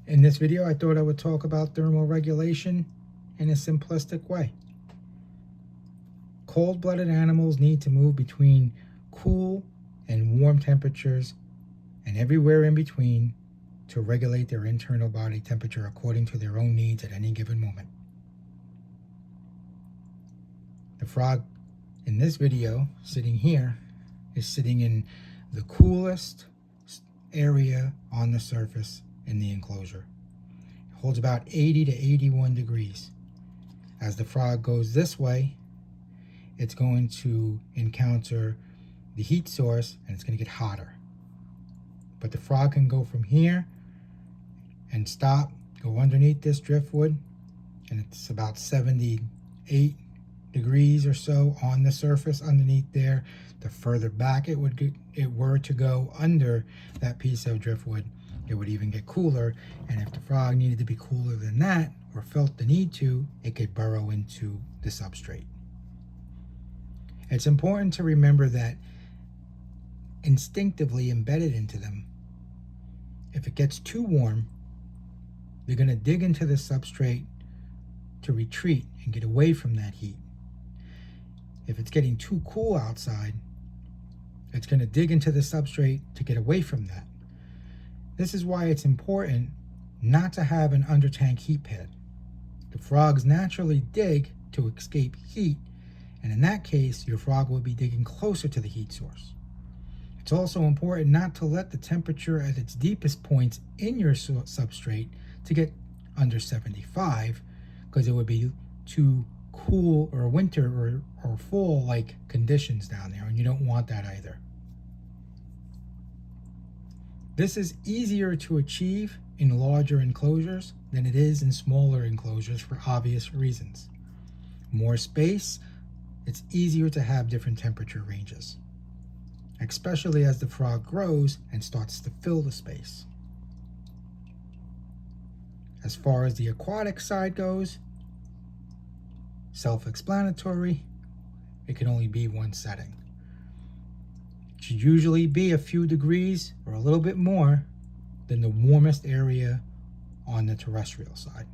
In this video, I thought I would talk about thermoregulation in a simplistic way. Cold-blooded animals need to move between cool and warm temperatures and everywhere in between to regulate their internal body temperature according to their own needs at any given moment. The frog in this video, sitting here, is sitting in the coolest area on the surface in the enclosure. It holds about 80 to 81 degrees. As the frog goes this way, it's going to encounter the heat source and it's going to get hotter. But the frog can go from here and stop, go underneath this driftwood, and it's about 78 degrees or so on the surface underneath there. The further back it were to go under that piece of driftwood, it would even get cooler. And if the frog needed to be cooler than that, or felt the need to, it could burrow into the substrate. It's important to remember that instinctively embedded into them, if it gets too warm, they're going to dig into the substrate to retreat and get away from that heat. If it's getting too cool outside, it's going to dig into the substrate to get away from that. This is why it's important not to have an under-tank heat pad. The frogs naturally dig to escape heat, and in that case, your frog will be digging closer to the heat source. It's also important not to let the temperature at its deepest points in your substrate to get under 75, because it would be too cool or winter or fall like conditions down there, and you don't want that either. This is easier to achieve in larger enclosures than it is in smaller enclosures for obvious reasons. More space, it's easier to have different temperature ranges, especially as the frog grows and starts to fill the space. As far as the aquatic side goes, self-explanatory, it can only be one setting. It should usually be a few degrees or a little bit more than the warmest area on the terrestrial side.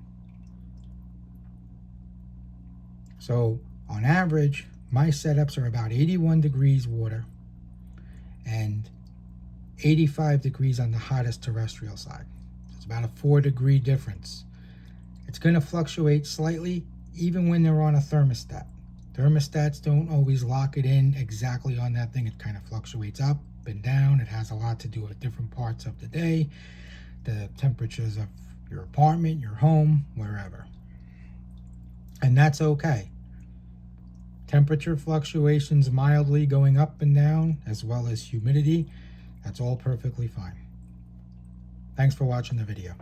So on average, my setups are about 81 degrees water and 85 degrees on the hottest terrestrial side. It's about a 4-degree difference. It's going to fluctuate slightly even when they're on a thermostat. Thermostats don't always lock it in exactly on that thing. It kind of fluctuates up and down. It has a lot to do with different parts of the day, the temperatures of your apartment, your home, wherever. And that's okay. Temperature fluctuations mildly going up and down, as well as humidity, that's all perfectly fine. Thanks for watching the video.